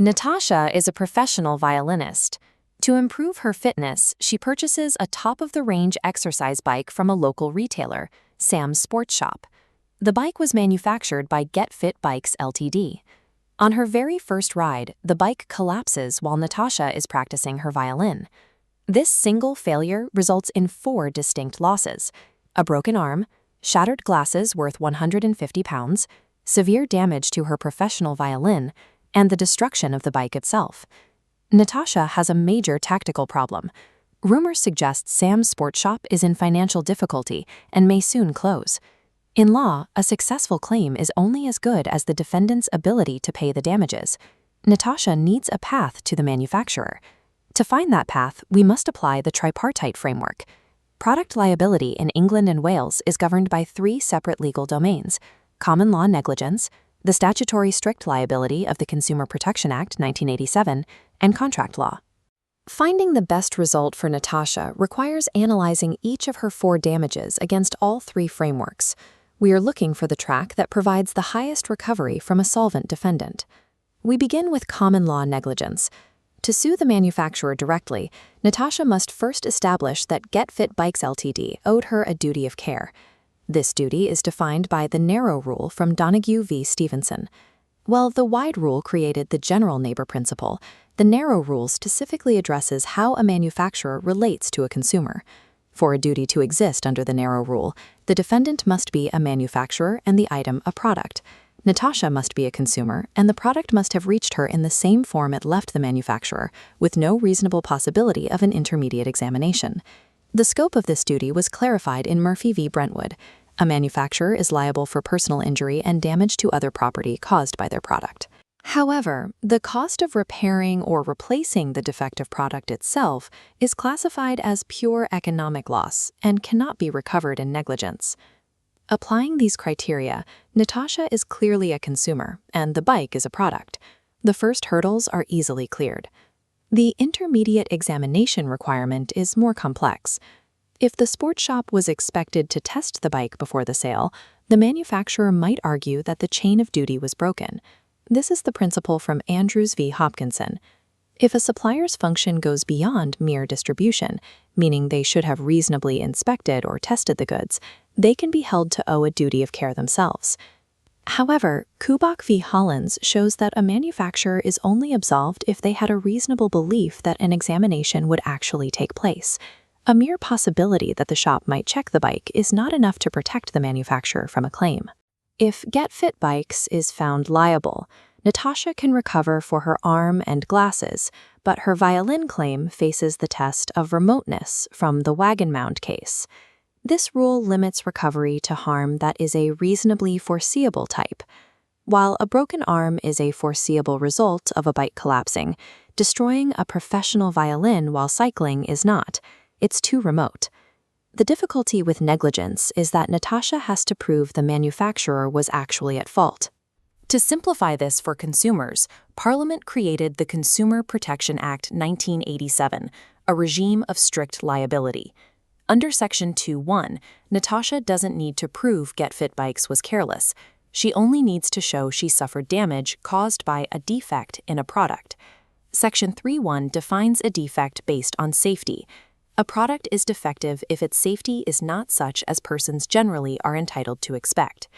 Natasha is a professional violinist. To improve her fitness, she purchases a top-of-the-range exercise bike from a local retailer, Sam's Sports Shop. The bike was manufactured by Get Fit Bikes Ltd. On her very first ride, the bike collapses while Natasha is practicing her violin. This single failure results in 4 distinct losses: a broken arm, shattered glasses worth 150 pounds, severe damage to her professional violin, and the destruction of the bike itself. Natasha has a major tactical problem. Rumors suggest Sam's Sports Shop is in financial difficulty and may soon close. In law, a successful claim is only as good as the defendant's ability to pay the damages. Natasha needs a path to the manufacturer. To find that path, we must apply the Tripartite Framework. Product liability in England and Wales is governed by 3 separate legal domains: common law negligence, the statutory strict liability of the Consumer Protection Act 1987, and contract law. Finding the best result for Natasha requires analyzing each of her 4 damages against all 3 frameworks. We are looking for the track that provides the highest recovery from a solvent defendant. We begin with common law negligence. To sue the manufacturer directly, Natasha must first establish that Get Fit Bikes Ltd. Owed her a duty of care. This duty is defined by the narrow rule from Donoghue v. Stevenson. While the wide rule created the general neighbor principle, the narrow rule specifically addresses how a manufacturer relates to a consumer. For a duty to exist under the narrow rule, the defendant must be a manufacturer and the item a product. Natasha must be a consumer, and the product must have reached her in the same form it left the manufacturer, with no reasonable possibility of an intermediate examination. The scope of this duty was clarified in Murphy v. Brentwood. A manufacturer is liable for personal injury and damage to other property caused by their product. However, the cost of repairing or replacing the defective product itself is classified as pure economic loss and cannot be recovered in negligence. Applying these criteria, Natasha is clearly a consumer, and the bike is a product. The first hurdles are easily cleared. The intermediate examination requirement is more complex. If the sports shop was expected to test the bike before the sale, the manufacturer might argue that the chain of duty was broken. This is the principle from Andrews v. Hopkinson. If a supplier's function goes beyond mere distribution, meaning they should have reasonably inspected or tested the goods, they can be held to owe a duty of care themselves. However, Kubach v. Hollins shows that a manufacturer is only absolved if they had a reasonable belief that an examination would actually take place. A mere possibility that the shop might check the bike is not enough to protect the manufacturer from a claim. If Get Fit Bikes is found liable, Natasha can recover for her arm and glasses, but her violin claim faces the test of remoteness from the wagon mound case. This rule limits recovery to harm that is a reasonably foreseeable type. While a broken arm is a foreseeable result of a bike collapsing, destroying a professional violin while cycling is not. It's too remote. The difficulty with negligence is that Natasha has to prove the manufacturer was actually at fault. To simplify this for consumers, Parliament created the Consumer Protection Act 1987, a regime of strict liability. Under Section 2.1, Natasha doesn't need to prove Get Fit Bikes was careless. She only needs to show she suffered damage caused by a defect in a product. Section 3.1 defines a defect based on safety. A product is defective if its safety is not such as persons generally are entitled to expect.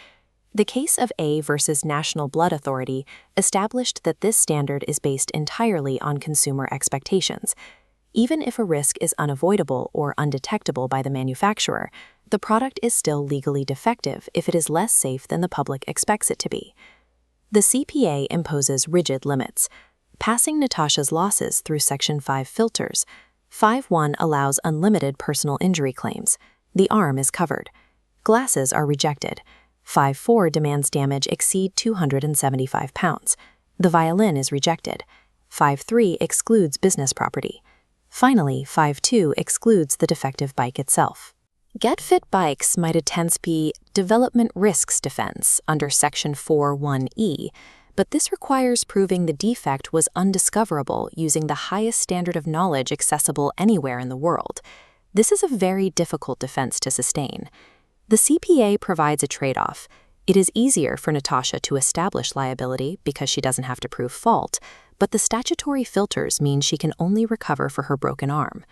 The case of A versus National Blood Authority established that this standard is based entirely on consumer expectations. Even if a risk is unavoidable or undetectable by the manufacturer, the product is still legally defective if it is less safe than the public expects it to be. The CPA imposes rigid limits. Passing Natasha's losses through Section 5 filters, 5.1 allows unlimited personal injury claims. The arm is covered. Glasses are rejected. 5.4 demands damage exceed 275 pounds. The violin is rejected. 5.3 excludes business property. Finally, 5.2 excludes the defective bike itself. Get Fit Bikes might attempt be development risks defense under Section 4.1e, but this requires proving the defect was undiscoverable using the highest standard of knowledge accessible anywhere in the world. This is a very difficult defense to sustain. The CPA provides a trade-off. It is easier for Natasha to establish liability because she doesn't have to prove fault, but the statutory filters mean she can only recover for her broken arm.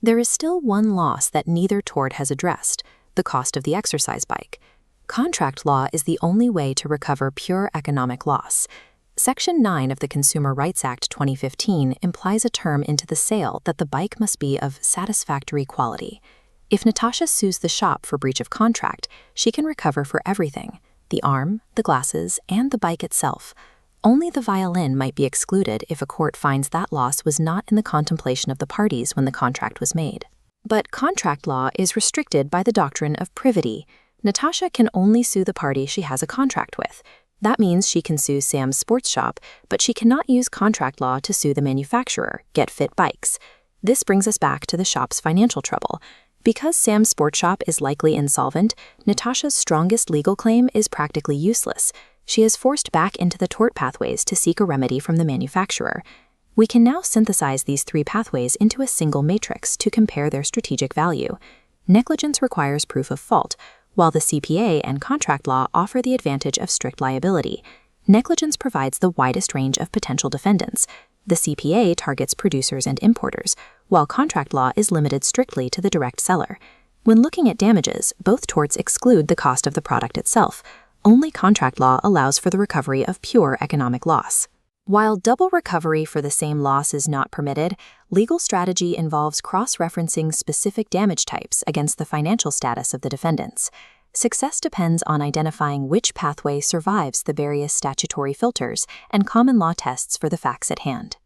There is still one loss that neither tort has addressed: the cost of the exercise bike. Contract law is the only way to recover pure economic loss. Section 9 of the Consumer Rights Act 2015 implies a term into the sale that the bike must be of satisfactory quality. If Natasha sues the shop for breach of contract, she can recover for everything: the arm, the glasses, and the bike itself. Only the violin might be excluded if a court finds that loss was not in the contemplation of the parties when the contract was made. But contract law is restricted by the doctrine of privity. Natasha can only sue the party she has a contract with. That means she can sue Sam's sports shop, but she cannot use contract law to sue the manufacturer, Get Fit Bikes. This brings us back to the shop's financial trouble. Because Sam's sports shop is likely insolvent, Natasha's strongest legal claim is practically useless. She is forced back into the tort pathways to seek a remedy from the manufacturer. We can now synthesize these three pathways into a single matrix to compare their strategic value. Negligence requires proof of fault, while the CPA and contract law offer the advantage of strict liability. Negligence provides the widest range of potential defendants. The CPA targets producers and importers, while contract law is limited strictly to the direct seller. When looking at damages, both torts exclude the cost of the product itself. Only contract law allows for the recovery of pure economic loss. While double recovery for the same loss is not permitted, legal strategy involves cross-referencing specific damage types against the financial status of the defendants. Success depends on identifying which pathway survives the various statutory filters and common law tests for the facts at hand.